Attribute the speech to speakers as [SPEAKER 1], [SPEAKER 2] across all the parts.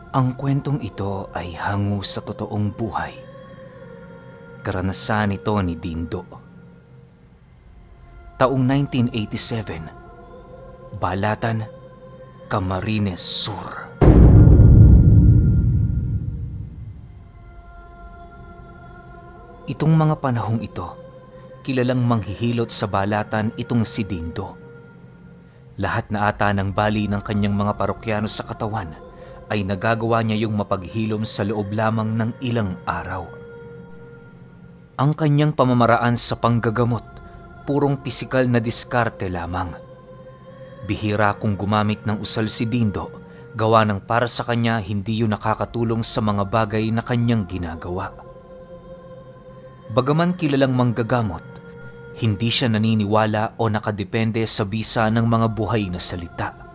[SPEAKER 1] Ang kwentong ito ay hango sa totoong buhay. Karanasan ito ni Dindo. Taong 1987, Balatan, Camarines Sur. Itong mga panahong ito, kilalang manghihilot sa balatan itong si Dindo. Lahat na ata ng bali ng kanyang mga parokyano sa katawan ay nagagawa niya yung mapaghilom sa loob lamang ng ilang araw. Ang kanyang pamamaraan sa panggagamot, purong pisikal na diskarte lamang. Bihira kung gumamit ng usal si Dindo, gawa ng para sa kanya hindi yun nakakatulong sa mga bagay na kanyang ginagawa. Bagaman kilalang manggagamot, hindi siya naniniwala o nakadepende sa bisa ng mga buhay na salita.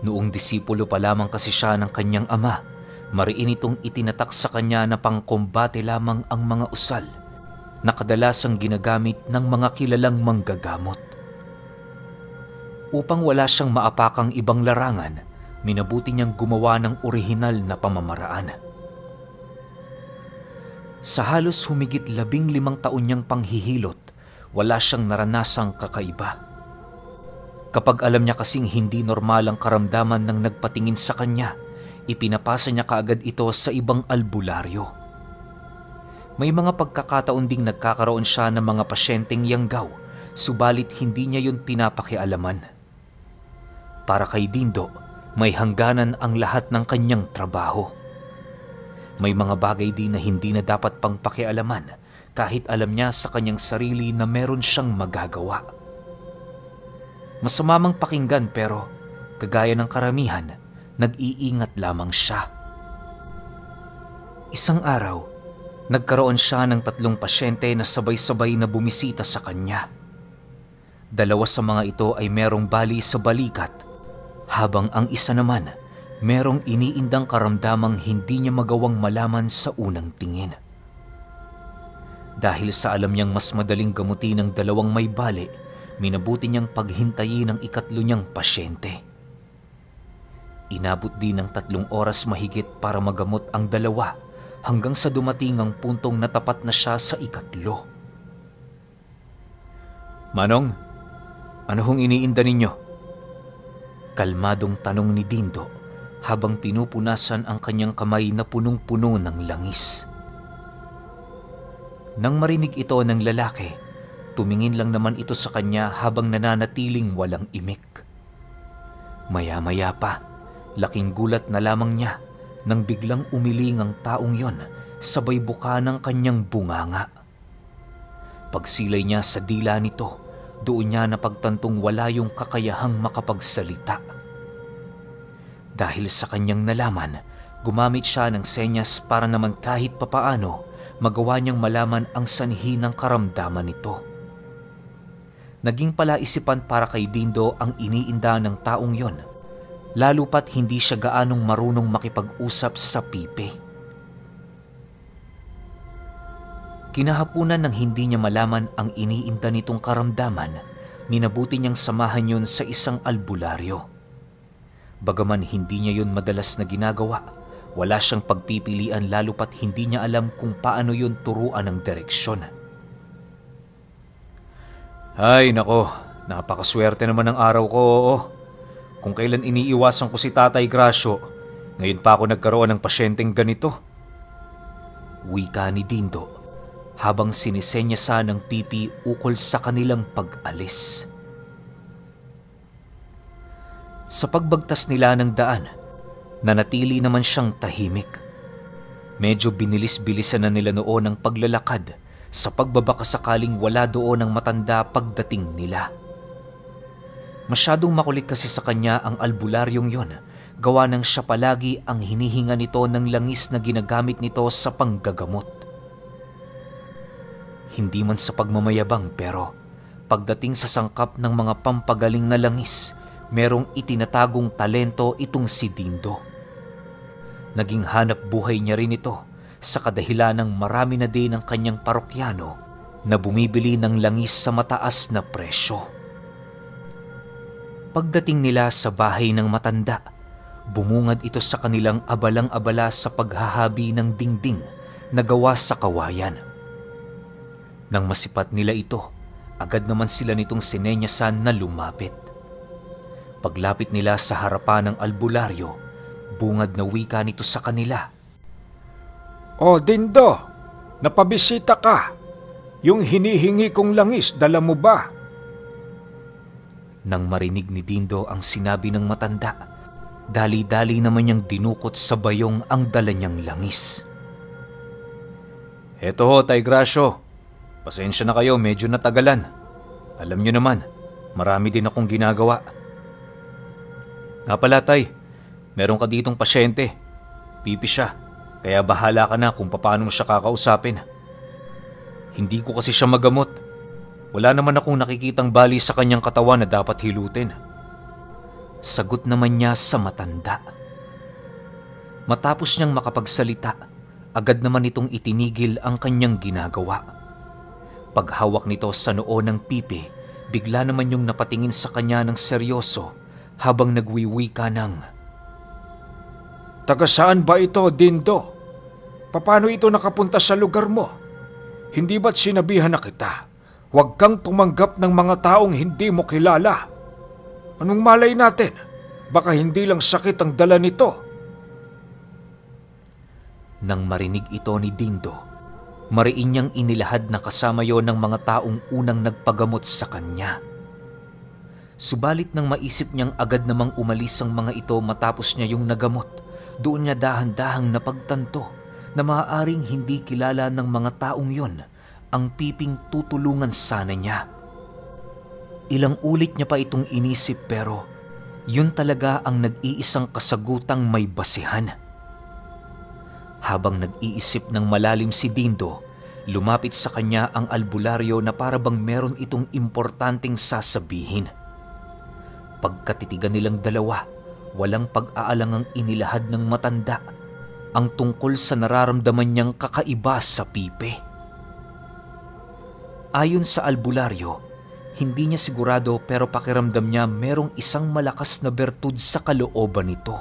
[SPEAKER 1] Noong disipulo pa lamang kasi siya ng kanyang ama, mariin itong itinatak sa kanya na pangkombate lamang ang mga usal na kadalasang ginagamit ng mga kilalang manggagamot. Upang wala siyang maapakang ibang larangan, minabuti niyang gumawa ng orihinal na pamamaraan. Sa halos humigit 15 taon niyang panghihilot, wala siyang naranasang kakaiba. Kapag alam niya kasing hindi normal ang karamdaman ng nagpatingin sa kanya, ipinapasa niya kaagad ito sa ibang albularyo. May mga pagkakataon ding nagkakaroon siya ng mga pasyenteng yanggaw, subalit hindi niya yun pinapakialaman. Para kay Dindo, may hangganan ang lahat ng kanyang trabaho. May mga bagay din na hindi na dapat pang pakialaman kahit alam niya sa kanyang sarili na meron siyang magagawa. Masama mang pakinggan pero kagaya ng karamihan, nag-iingat lamang siya. Isang araw, nagkaroon siya ng 3 pasyente na sabay-sabay na bumisita sa kanya. 2 sa mga ito ay merong bali sa balikat, habang ang isa naman merong iniindang karamdamang hindi niya magawang malaman sa unang tingin. Dahil sa alam niyang mas madaling gamutin ng 2 may bali, minabuti niyang paghintayin ang 3 niyang pasyente. Inabot din ng 3 oras mahigit para magamot ang 2 hanggang sa dumating ang puntong natapat na siya sa 3. "Manong, ano hong iniinda ninyo?" Kalmadong tanong ni Dindo habang pinupunasan ang kanyang kamay na punong-puno ng langis. Nang marinig ito ng lalaki, tumingin lang naman ito sa kanya habang nananatiling walang imik. Maya-maya pa, laking gulat na lamang niya nang biglang umiling ang taong yon sabay buka ng kanyang bunganga. Pagsilay niya sa dila nito, doon niya napagtantong wala yung kakayahang makapagsalita. Dahil sa kanyang nalaman, gumamit siya ng senyas para naman kahit papaano magawa niyang malaman ang sanhi ng karamdaman nito. Naging palaisipan para kay Dindo ang iniinda ng taong yon, lalo pat hindi siya gaanong marunong makipag-usap sa pipi. Kinahapunan nang hindi niya malaman ang iniinda nitong karamdaman, minabuti niyang samahan yon sa isang albularyo. Bagaman hindi niya yun madalas na ginagawa, wala siyang pagpipilian lalo pat hindi niya alam kung paano yun turuan ng direksyon. "Ay nako, napakaswerte naman ng araw ko, oo. Kung kailan iniiwasan ko si Tatay Gracio, ngayon pa ako nagkaroon ng pasyenteng ganito." Wika ni Dindo habang sinisenya ng pipi ukol sa kanilang pag-alis. Sa pagbagtas nila ng daan, nanatili naman siyang tahimik. Medyo binilis-bilisan na nila noon ang paglalakad sa pagbabaka sakaling wala doon ang matanda pagdating nila. Masyadong makulit kasi sa kanya ang albularyong yon, gawa ng siya palagi ang hinihinga nito ng langis na ginagamit nito sa panggagamot. Hindi man sa pagmamayabang pero pagdating sa sangkap ng mga pampagaling na langis, merong itinatagong talento itong si Dindo. Naging hanap buhay niya rin ito sa kadahilan ng marami na din ang kanyang parokyano na bumibili ng langis sa mataas na presyo. Pagdating nila sa bahay ng matanda, Bumungad ito sa kanilang abalang-abala sa paghahabi ng dingding na gawa sa kawayan. Nang masipat nila ito, agad naman sila nitong sinenyasan na lumapit. Paglapit nila sa harapan ng albularyo, bungad na wika nito sa kanila.
[SPEAKER 2] "O Dindo, napabisita ka. Yung hinihingi kong langis, dala mo ba?"
[SPEAKER 1] Nang marinig ni Dindo ang sinabi ng matanda, dali-dali naman niyang dinukot sa bayong ang dala niyang langis. "Eto ho, Tay Gracio. Pasensya na kayo, medyo natagalan. Alam niyo naman, marami din akong ginagawa." "Nga pala, Tay, meron ka ditong pasyente. Pipi siya, kaya bahala ka na kung paano mo siya kakausapin. Hindi ko kasi siya magamot. Wala naman akong nakikitang bali sa kanyang katawan na dapat hilutin." Sagot naman niya sa matanda. Matapos niyang makapagsalita, agad naman itong itinigil ang kanyang ginagawa. Paghawak nito sa noo ng pipi, bigla naman yung napatingin sa kanya ng seryoso habang nagwiwika ng,
[SPEAKER 2] "Taga saan ba ito, Dindo? Paano ito nakapunta sa lugar mo? Hindi ba't sinabihan na kita? Huwag kang tumanggap ng mga taong hindi mo kilala. Anong malay natin? Baka hindi lang sakit ang dala nito."
[SPEAKER 1] Nang marinig ito ni Dindo, mariin niyang inilahad na kasama yon ng mga taong unang nagpagamot sa kanya. Subalit nang maisip niyang agad namang umalis ang mga ito matapos niya yung nagamot, doon niya dahan-dahang napagtanto na maaaring hindi kilala ng mga taong yon ang piping tutulungan sana niya. Ilang ulit niya pa itong inisip pero yun talaga ang nag-iisang kasagutang may basihan. Habang nag-iisip ng malalim si Dindo, lumapit sa kanya ang albularyo na para bang meron itong importanteng sasabihin. Pagkatitigan nilang dalawa, walang pag-aalangang inilahad ng matanda ang tungkol sa nararamdaman niyang kakaiba sa pipe. Ayon sa albularyo, hindi niya sigurado pero pakiramdam niya merong isang malakas na bertud sa kalooban nito.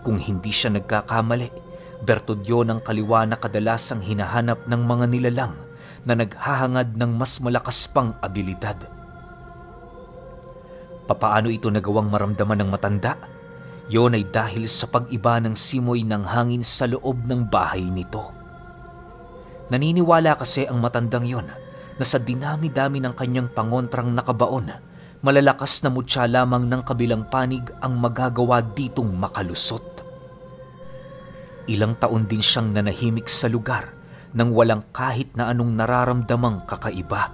[SPEAKER 1] Kung hindi siya nagkakamali, bertud yun ang kaliwa na kadalasang hinahanap ng mga nilalang na naghahangad ng mas malakas pang abilidad. Papaano ito nagawang maramdaman ng matanda? Yon ay dahil sa pag-iba ng simoy ng hangin sa loob ng bahay nito. Naniniwala kasi ang matandang yon na sa dinami-dami ng kanyang pangontrang nakabaon, malalakas na mutya lamang ng kabilang panig ang magagawa ditong makalusot. Ilang taon din siyang nanahimik sa lugar nang walang kahit na anong nararamdamang kakaiba.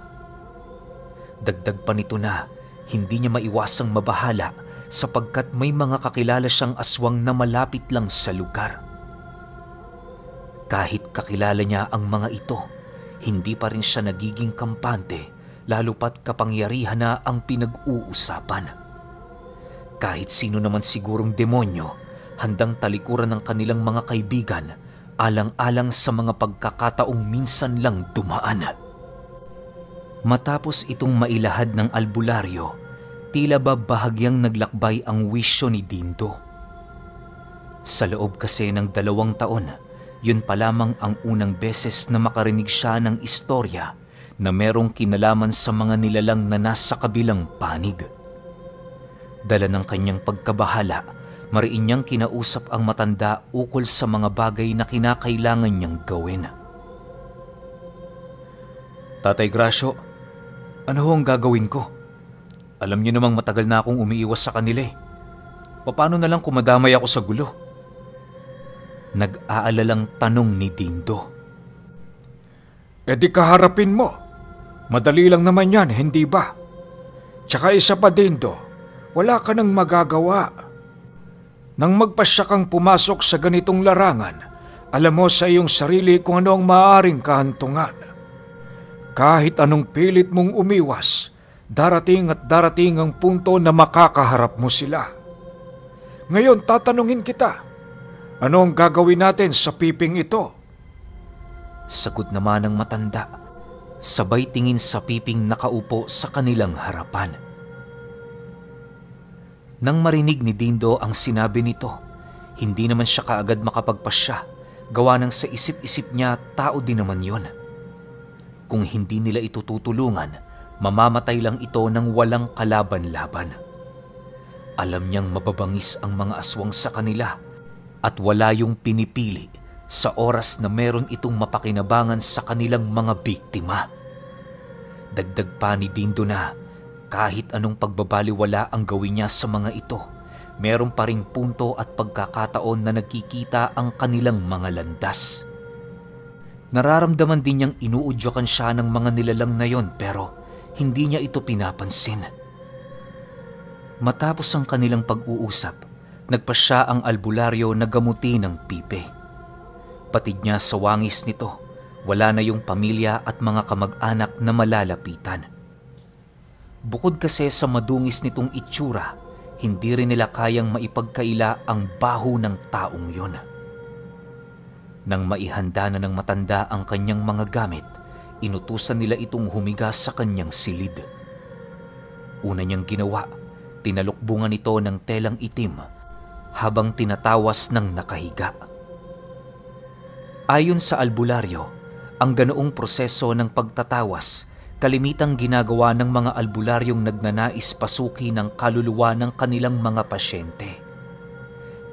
[SPEAKER 1] Dagdag pa nito na hindi niya maiwasang mabahala sapagkat may mga kakilala siyang aswang na malapit lang sa lugar. Kahit kakilala niya ang mga ito, hindi pa rin siya nagiging kampante lalo pat kapangyarihan na ang pinag-uusapan. Kahit sino naman sigurong demonyo, handang talikuran ng kanilang mga kaibigan alang-alang sa mga pagkakataong minsan lang dumaan. Matapos itong mailahad ng albularyo, tila ba bahagyang naglakbay ang wisyo ni Dindo. Sa loob kasi ng 2 taon, yun pa lamang ang unang beses na makarinig siya ng istorya na merong kinalaman sa mga nilalang na nasa kabilang panig. Dala ng kanyang pagkabahala, mariin niyang kinausap ang matanda ukol sa mga bagay na kinakailangan niyang gawin. "Tatay Gracio, ano ho ang gagawin ko? Alam niyo namang matagal na akong umiiwas sa kanila eh. Paano na lang kung madamay ako sa gulo?" Nag-aalalang tanong ni Dindo.
[SPEAKER 2] "E di kaharapin mo. Madali lang naman yan, hindi ba? Tsaka isa pa, Dindo, wala ka nang magagawa. Nang magpasya kang pumasok sa ganitong larangan, alam mo sa iyong sarili kung ano ang maaaring kahantungan. Kahit anong pilit mong umiwas, darating at darating ang punto na makakaharap mo sila. Ngayon tatanungin kita, ano ang gagawin natin sa piping ito?"
[SPEAKER 1] Sagot naman ng matanda, sabay tingin sa piping nakaupo sa kanilang harapan. Nang marinig ni Dindo ang sinabi nito, hindi naman siya kaagad makapagpasya, gawa ng sa isip-isip niya tao din naman yon. Kung hindi nila ito tutulungan, mamamatay lang ito ng walang kalaban-laban. Alam niyang mababangis ang mga aswang sa kanila at wala yung pinipili sa oras na meron itong mapakinabangan sa kanilang mga biktima. Dagdag pa ni Dindo na kahit anong pagbabaliwala ang gawin niya sa mga ito, meron pa ring punto at pagkakataon na nagkikita ang kanilang mga landas. Nararamdaman din niyang inuudyakan siya ng mga nilalang na yon pero hindi niya ito pinapansin. Matapos ang kanilang pag-uusap, nagpasya ang albularyo na gamutin ng Pipe. Patid niya sa wangis nito, wala na yung pamilya at mga kamag-anak na malalapitan. Bukod kasi sa madungis nitong itsura, hindi rin nila kayang maipagkaila ang baho ng taong yon. Nang maihanda na ng matanda ang kanyang mga gamit, inutusan nila itong humiga sa kanyang silid. Una niyang ginawa, tinalukbungan ito ng telang itim habang tinatawas ng nakahiga. Ayon sa albularyo, ang ganoong proseso ng pagtatawas kalimitang ginagawa ng mga albularyong nagnanais pasuki ng kaluluwa ng kanilang mga pasyente.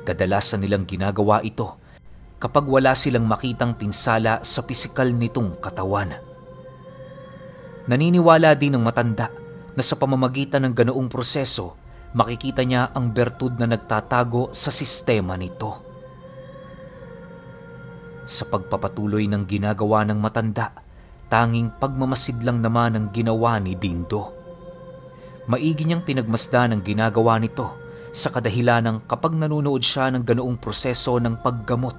[SPEAKER 1] Kadalasan nilang ginagawa ito kapag wala silang makitang pinsala sa pisikal nitong katawan. Naniniwala din ng matanda na sa pamamagitan ng ganoong proseso, makikita niya ang bertud na nagtatago sa sistema nito. Sa pagpapatuloy ng ginagawa ng matanda, tanging pagmamasid lang naman ang ginawa ni Dindo. Maigi niyang pinagmasdan ang ginagawa nito sa kadahilanang kapag nanonood siya ng ganoong proseso ng paggamot,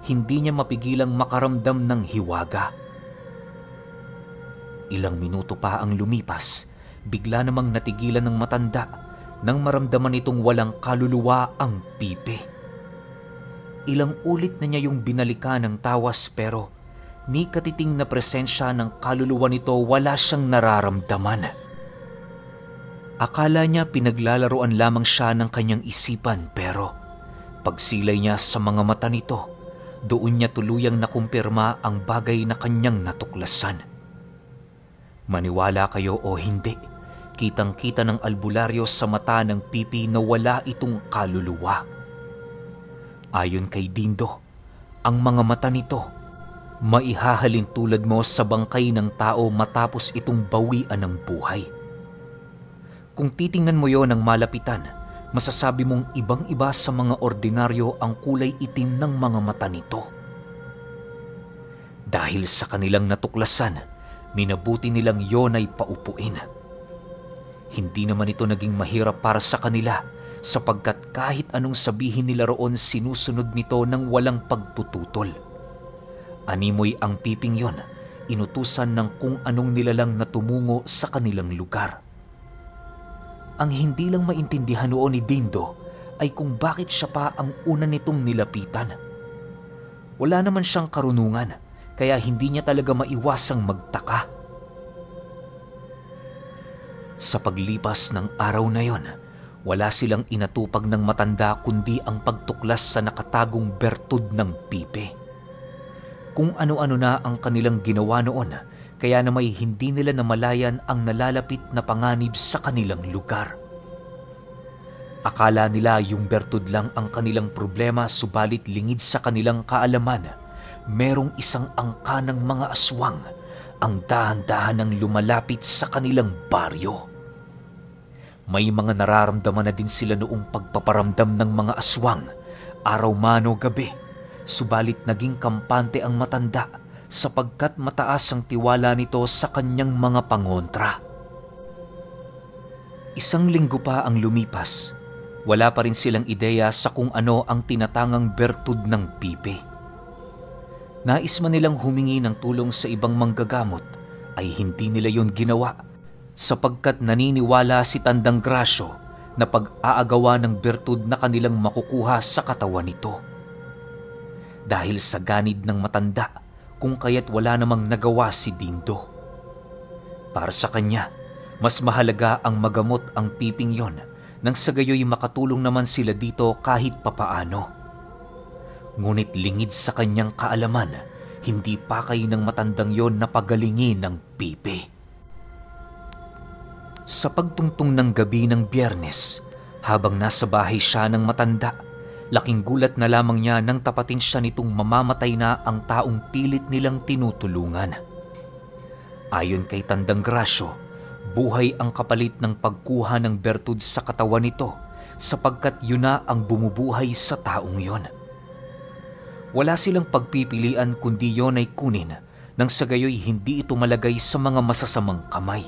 [SPEAKER 1] hindi niya mapigilang makaramdam ng hiwaga. Ilang minuto pa ang lumipas, bigla namang natigilan ng matanda nang maramdaman itong walang kaluluwa ang Pipe. Ilang ulit na niya yung binalikan ng tawas pero ni katiting na presensya ng kaluluwa nito wala siyang nararamdaman. Akala niya pinaglalaroan lamang siya ng kanyang isipan pero pagsilay niya sa mga mata nito, doon niya tuluyang nakumpirma ang bagay na kanyang natuklasan. Maniwala kayo o hindi, kitang-kita ng albularyo sa mata ng Pipi na wala itong kaluluwa. Ayon kay Dindo, ang mga mata nito maihahalin tulad mo sa bangkay ng tao matapos itong bawian ng buhay. Kung titingnan mo yon ng malapitan, masasabi mong ibang-iba sa mga ordinaryo ang kulay itim ng mga mata nito. Dahil sa kanilang natuklasan, minabuti nilang yon ay paupuin. Hindi naman ito naging mahirap para sa kanila sapagkat kahit anong sabihin nila roon sinusunod nito ng walang pagtututol. Animoy ang Piping yon, inutusan ng kung anong nilalang na tumungo sa kanilang lugar. Ang hindi lang maintindihan noon ni Dindo ay kung bakit siya pa ang una nitong nilapitan. Wala naman siyang karunungan, kaya hindi niya talaga maiwasang magtaka. Sa paglipas ng araw na yon, wala silang inatupag ng matanda kundi ang pagtuklas sa nakatagong bertud ng Pipe. Kung ano-ano na ang kanilang ginawa noon, kaya na may hindi nila namalayan ang nalalapit na panganib sa kanilang lugar. Akala nila yung bertud lang ang kanilang problema, subalit lingid sa kanilang kaalaman, merong isang angka ng mga aswang ang dahan-dahan ang lumalapit sa kanilang baryo. May mga nararamdaman na din sila noong pagpaparamdam ng mga aswang, araw man o gabi. Subalit naging kampante ang matanda sapagkat mataas ang tiwala nito sa kanyang mga pangontra. Isang linggo pa ang lumipas, wala pa rin silang ideya sa kung ano ang tinatangang bertud ng Pipe. Nais man nilang humingi ng tulong sa ibang manggagamot ay hindi nila yon ginawa sapagkat naniniwala si Tandang Grasyo na pag-aagawa ng bertud na kanilang makukuha sa katawan nito. Dahil sa ganid ng matanda, kung kaya't wala namang nagawa si Dindo. Para sa kanya, mas mahalaga ang magamot ang Piping yon nang sa gayoy makatulong naman sila dito kahit papaano. Ngunit lingid sa kanyang kaalaman, hindi pakay ng matandang yon na pagalingin ng pipi. Sa pagtungtong ng gabi ng Biyernes, habang nasa bahay siya ng matanda, laking gulat na lamang niya nang tapatin siya nitong mamamatay na ang taong pilit nilang tinutulungan. Ayon kay Tandang Grasyo, buhay ang kapalit ng pagkuha ng bertud sa katawan nito sapagkat yun na ang bumubuhay sa taong yon. Wala silang pagpipilian kundi yon ay kunin nang sa gayoy hindi ito malagay sa mga masasamang kamay.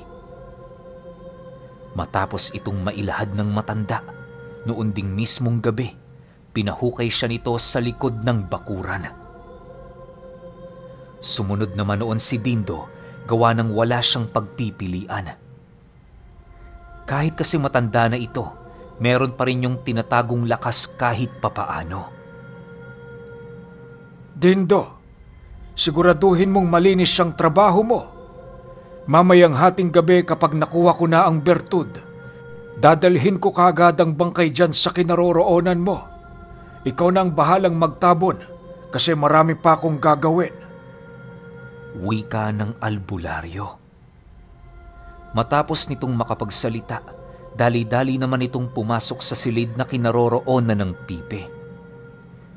[SPEAKER 1] Matapos itong mailahad ng matanda, noon ding mismong gabi, pinahukay siya nito sa likod ng bakuran. Sumunod naman noon si Dindo, gawa ng wala siyang pagpipilian. Kahit kasi matanda na ito, meron pa rin yung tinatagong lakas kahit papaano.
[SPEAKER 2] Dindo, siguraduhin mong malinis siyang trabaho mo. Mamayang hating gabi kapag nakuha ko na ang bertud, dadalhin ko kaagad ang bangkay dyan sa kinaroroonan mo. Ikaw na ang bahalang magtabon kasi marami pa akong gagawin.
[SPEAKER 1] Wika ng albularyo. Matapos nitong makapagsalita, dali-dali naman itong pumasok sa silid na kinaroroonan ng pipe.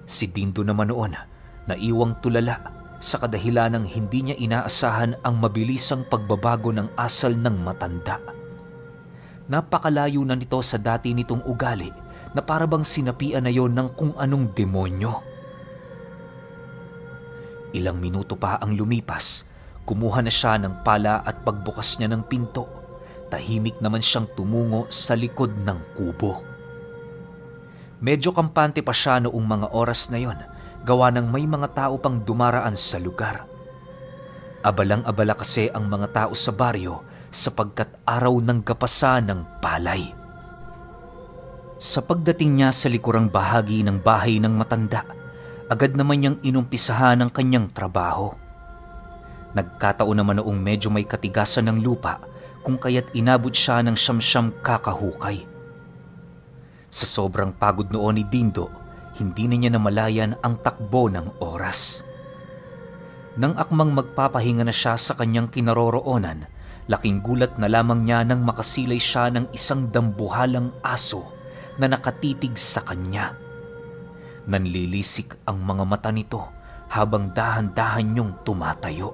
[SPEAKER 1] Si Dindo naman noon, naiwang tulala sa kadahilanang hindi niya inaasahan ang mabilisang pagbabago ng asal ng matanda. Napakalayo na nito sa dati nitong ugali na parabang sinapian na yon ng kung anong demonyo. Ilang minuto pa ang lumipas, kumuha na siya ng pala at pagbukas niya ng pinto, tahimik naman siyang tumungo sa likod ng kubo. Medyo kampante pa siya noong mga oras na yon, gawa ng may mga tao pang dumaraan sa lugar. Abalang-abala kasi ang mga tao sa baryo sapagkat araw ng gapasa ng palay. Sa pagdating niya sa likurang bahagi ng bahay ng matanda, agad naman niyang inumpisahan ang kanyang trabaho. Nagkataon naman noong medyo may katigasan ng lupa kung kaya't inabot siya ng siyam-siyam kakahukay. Sa sobrang pagod noon ni Dindo, hindi na niya namalayan ang takbo ng oras. Nang akmang magpapahinga na siya sa kanyang kinaroroonan, laking gulat na lamang niya nang makasilay siya ng isang dambuhalang aso na nakatitig sa kanya. Nanlilisik ang mga mata nito habang dahan-dahan niyong tumatayo.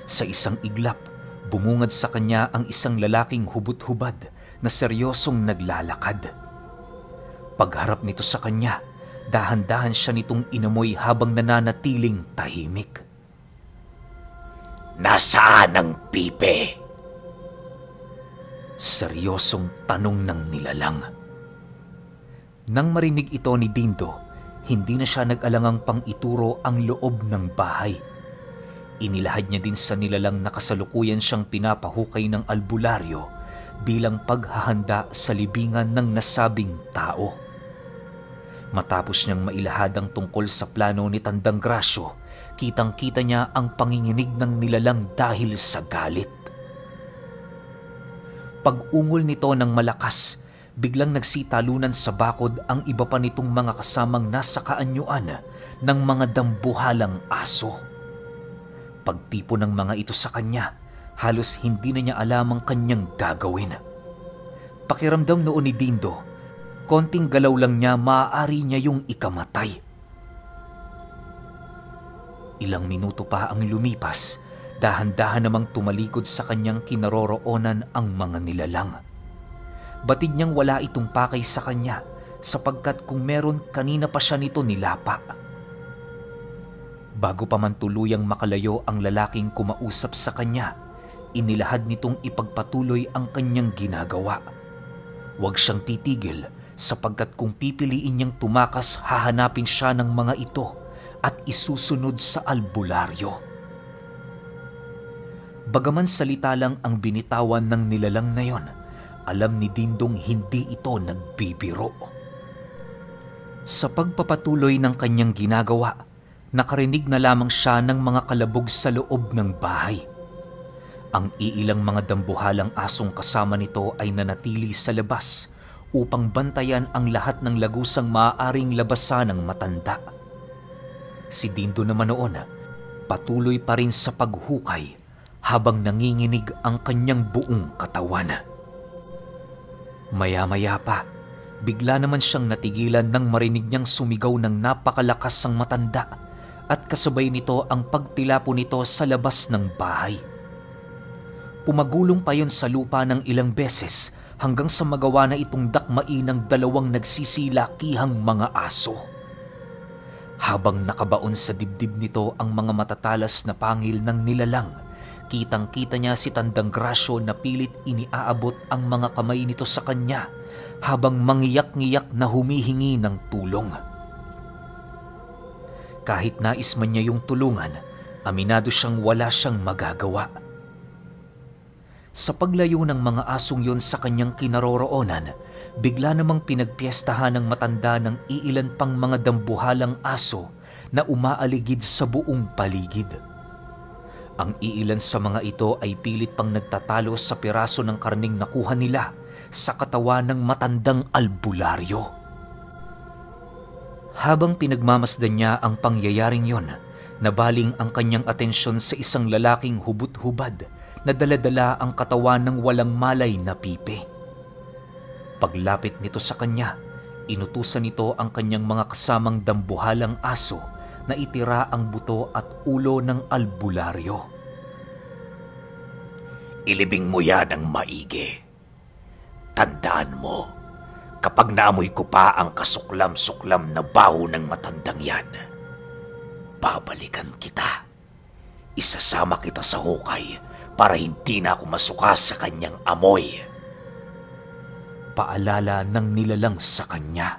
[SPEAKER 1] Sa isang iglap, bumungad sa kanya ang isang lalaking hubot-hubad na seryosong naglalakad. Pagharap nito sa kanya, dahan-dahan siya nitong inamoy habang nananatiling tahimik. "Nasaan ang pipe?" Seryosong tanong ng nilalang. Nang marinig ito ni Dindo, hindi na siya nag-alangang pang ituro ang loob ng bahay. Inilahad niya din sa nilalang na kasalukuyan siyang pinapahukay ng albularyo bilang paghahanda sa libingan ng nasabing tao. Matapos niyang mailahad ang tungkol sa plano ni Tandang Grasyo, kitang-kita niya ang panginginig ng nilalang dahil sa galit. Pag-ungol nito ng malakas, biglang nagsitalunan sa bakod ang iba pa nitong mga kasamang nasa kaanyuan ng mga dambuhalang aso. Pagtipo ng mga ito sa kanya, halos hindi na niya alam ang kanyang gagawin. Pakiramdam noon ni Dindo, konting galaw lang niya maaari niya yung ikamatay. Ilang minuto pa ang lumipas, dahan-dahan namang tumalikod sa kanyang kinaroroonan ang mga nilalang. Batid niyang wala itong pakay sa kanya sapagkat kung meron kanina pa siya nito nilapa. Bago pa man tuluyang makalayo ang lalaking kumausap sa kanya, inilahad nitong ipagpatuloy ang kanyang ginagawa. Huwag siyang titigil sapagkat kung pipiliin niyang tumakas, hahanapin siya ng mga ito at isusunod sa albularyo. Bagaman salita lang ang binitawan ng nilalang na yon, alam ni Dindong hindi ito nagbibiro. Sa pagpapatuloy ng kanyang ginagawa, nakarinig na lamang siya ng mga kalabog sa loob ng bahay. Ang iilang mga dambuhalang asong kasama nito ay nanatili sa labas upang bantayan ang lahat ng lagusang maaaring labasan ng matanda. Si Dindo naman noon, patuloy pa rin sa paghukay habang nanginginig ang kanyang buong katawan. Maya-maya pa, bigla naman siyang natigilan nang marinig niyang sumigaw ng napakalakas ang matanda at kasabay nito ang pagtilapo nito sa labas ng bahay. Pumagulong pa yon sa lupa ng ilang beses hanggang sa magawa na itong dakmain ng dalawang nagsisilakihang mga aso. Habang nakabaon sa dibdib nito ang mga matatalas na pangil ng nilalang, kitang-kita niya si Tandang Grasyo na pilit iniaabot ang mga kamay nito sa kanya habang mangiyak-ngiyak na humihingi ng tulong. Kahit nais man niya yung tulungan, aminado siyang wala siyang magagawa. Sa paglayo ng mga asong yon sa kanyang kinaroroonan, bigla namang pinagpiestahan ng matanda ng iilan pang mga dambuhalang aso na umaaligid sa buong paligid. Ang iilan sa mga ito ay pilit pang nagtatalo sa piraso ng karning nakuha nila sa katawan ng matandang albularyo. Habang pinagmamasdan niya ang pangyayaring yon, nabaling ang kanyang atensyon sa isang lalaking hubot-hubad na dala-dala ang katawan ng walang malay na pipe. Paglapit nito sa kanya, inutusan nito ang kanyang mga kasamang dambuhalang aso na itira ang buto at ulo ng albularyo.
[SPEAKER 3] Ilibing mo yan ng maigi. Tandaan mo, kapag naamoy ko pa ang kasuklam-suklam na baho ng matandang yan, babalikan kita. Isasama kita sa hukay para hindi na ako masuka sa kanyang amoy.
[SPEAKER 1] Paalala ng nilalang sa kanya.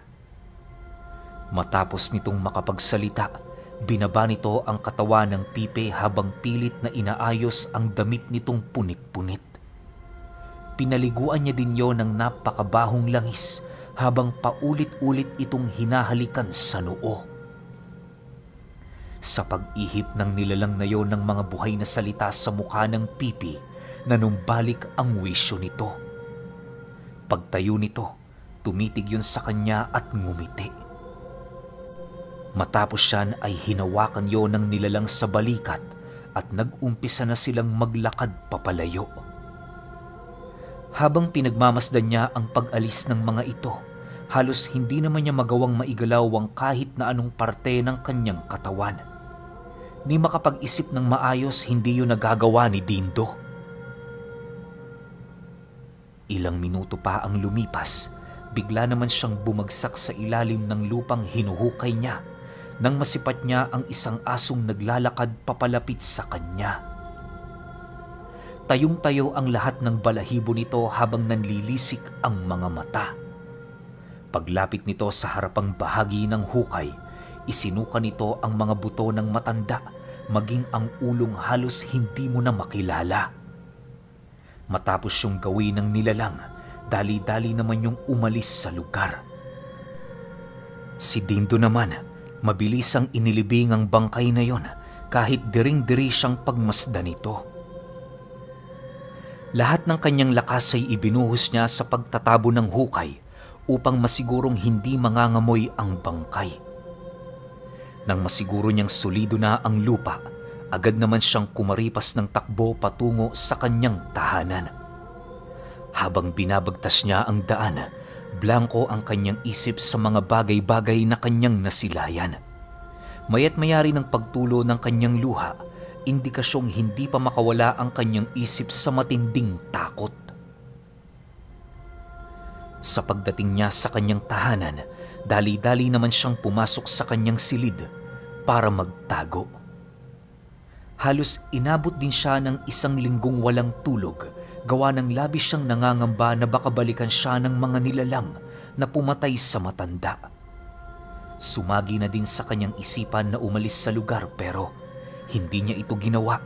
[SPEAKER 1] Matapos nitong makapagsalita, binaba nito ang katawan ng pipe habang pilit na inaayos ang damit nitong punit-punit. Pinaliguan niya din yon ng napakabahong langis habang paulit-ulit itong hinahalikan sa noo. Sa pag-ihip ng nilalang na yon ng mga buhay na salita sa mukha ng pipi, nanumbalik ang wisyo nito. Pagtayo nito, tumitig yun sa kanya at ngumiti. Matapos siyan ay hinawakan yon ng nilalang sa balikat at nag-umpisa na silang maglakad papalayo. Habang pinagmamasdan niya ang pag-alis ng mga ito, halos hindi naman niya magawang maigalaw ang kahit na anong parte ng kanyang katawan. Ni makapag-isip ng maayos, hindi yun nagagawa ni Dindo. Ilang minuto pa ang lumipas, bigla naman siyang bumagsak sa ilalim ng lupang hinuhukay niya nang masipat niya ang isang asong naglalakad papalapit sa kanya. Tayong-tayo ang lahat ng balahibo nito habang nanlilisik ang mga mata. Paglapit nito sa harapang bahagi ng hukay, isinuka nito ang mga buto ng matanda, maging ang ulong halos hindi mo na makilala. Matapos yung gawin ng nilalang, dali-dali naman yung umalis sa lugar. Si Dindo naman, mabilis ang inilibing ang bangkay na yon kahit diring-diri siyang pagmasdan nito. Lahat ng kanyang lakas ay ibinuhos niya sa pagtatabo ng hukay upang masigurong hindi mangangamoy ang bangkay. Nang masiguro niyang solido na ang lupa, agad naman siyang kumaripas ng takbo patungo sa kanyang tahanan. Habang binabagtas niya ang daan, blanko ang kanyang isip sa mga bagay-bagay na kanyang nasilayan. Maya't mayari ng pagtulo ng kanyang luha, indikasyong hindi pa makawala ang kanyang isip sa matinding takot. Sa pagdating niya sa kanyang tahanan, dali-dali naman siyang pumasok sa kanyang silid para magtago. Halos inabot din siya ng 1 linggong walang tulog, gawa ng labis siyang nangangamba na baka balikan siya ng mga nilalang na pumatay sa matanda. Sumagi na din sa kanyang isipan na umalis sa lugar pero hindi niya ito ginawa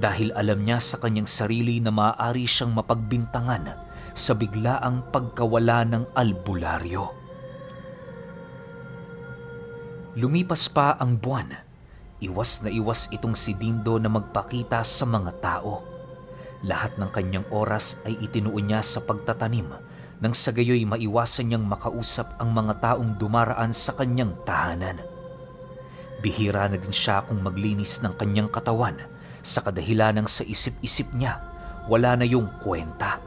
[SPEAKER 1] dahil alam niya sa kanyang sarili na maaari siyang mapagbintangan sa biglaang pagkawala ng albularyo. Lumipas pa ang buwan. Iwas na iwas itong si Dindo na magpakita sa mga tao. Lahat ng kanyang oras ay itinuon niya sa pagtatanim nang sa gayoy maiwasan niyang makausap ang mga taong dumaraan sa kanyang tahanan. Bihira na din siya kung maglinis ng kanyang katawan sa kadahilanang sa isip-isip niya wala na yung kwenta.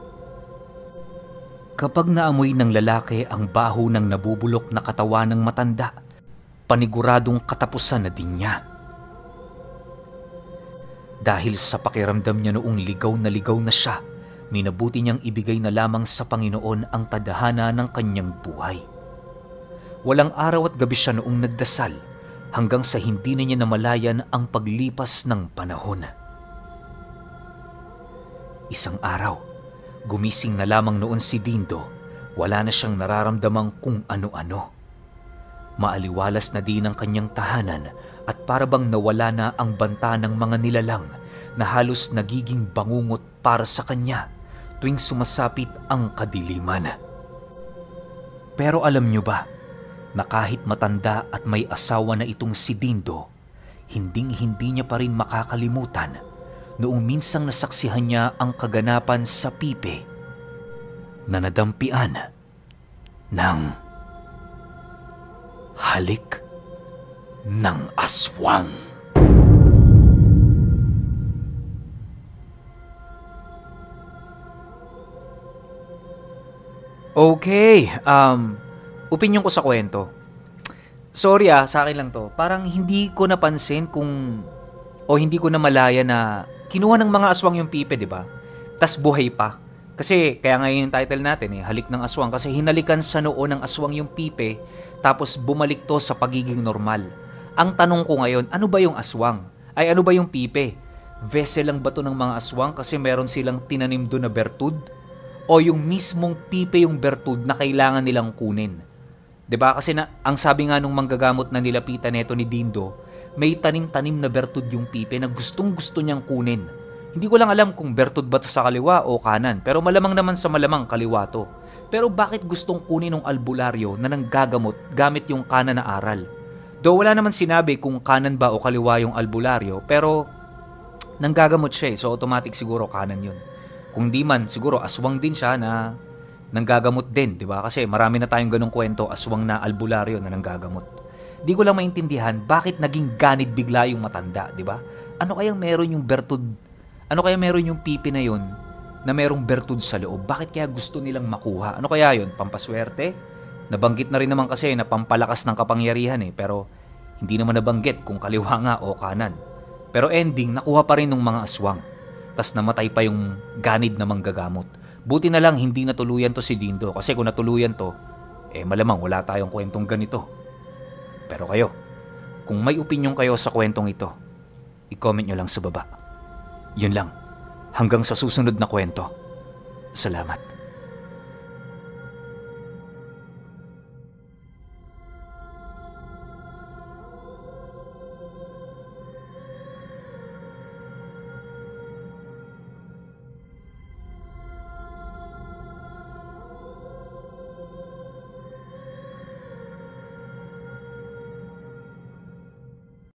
[SPEAKER 1] Kapag naamoy ng lalaki ang baho ng nabubulok na katawan ng matanda, paniguradong katapusan na din niya. Dahil sa pakiramdam niya noong ligaw na siya, minabuti niyang ibigay na lamang sa Panginoon ang tadhana ng kanyang buhay. Walang araw at gabi siya noong nagdasal hanggang sa hindi na niya namalayan ang paglipas ng panahon. Isang araw, gumising na lamang noon si Dindo, wala na siyang nararamdamang kung ano-ano. Maaliwalas na din ang kanyang tahanan at parabang nawala na ang banta ng mga nilalang na halos nagiging bangungot para sa kanya tuwing sumasapit ang kadiliman. Pero alam niyo ba na kahit matanda at may asawa na itong si Dindo, hinding-hindi niya pa rin makakalimutan noong minsang nasaksihan niya ang kaganapan sa pipe na nadampian ng halik ng aswang.
[SPEAKER 4] Okay, opinion ko sa kwento. Sorry sa akin lang to. Parang hindi ko napansin o hindi ko namalaya na kinuha ng mga aswang yung pipe, di ba? Tas buhay pa. Kasi kaya nga yung title natin halik ng aswang. Kasi hinalikan sa noo ng aswang yung pipe, tapos bumalik to sa pagiging normal. Ang tanong ko ngayon, ano ba yung aswang? Ay ano ba yung pipe? Vessel lang ba to ng mga aswang kasi meron silang tinanim doon na bertud? O yung mismong pipe yung bertud na kailangan nilang kunin? 'Di ba? Kasi ang sabi nga nung manggagamot na nilapitan neto ni Dindo, may tanim-tanim na bertud yung pipe na gustong-gusto niyang kunin. Hindi ko lang alam kung bertud ba to sa kaliwa o kanan, pero malamang naman sa malamang kaliwa to. Pero bakit gustong kunin ng albularyo na nanggagamot gamit yung kanan na aral? Though wala naman sinabi kung kanan ba o kaliwa yung albularyo, pero nanggagamot siya so automatic siguro kanan yun. Kung di man, siguro aswang din siya na nanggagamot din, di ba? Kasi marami na tayong ganung kwento, aswang na albularyo na nanggagamot. Di ko lang maintindihan bakit naging ganid bigla yung matanda, di ba? Ano kayang meron yung bertud? Ano kaya meron yung pipi na yun na merong bertud sa loob? Bakit kaya gusto nilang makuha? Ano kaya yun? Pampaswerte? Nabanggit na rin naman kasi na pampalakas ng kapangyarihan pero hindi naman nabanggit kung kaliwa nga o kanan. Pero ending, nakuha pa rin ng mga aswang. Tas namatay pa yung ganid na manggagamot. Buti na lang hindi natuluyan to si Dindo kasi kung natuluyan to, malamang wala tayong kwentong ganito. Pero kayo, kung may opinion kayo sa kwentong ito, i-comment nyo lang sa baba. Yun lang. Hanggang sa susunod na kwento. Salamat.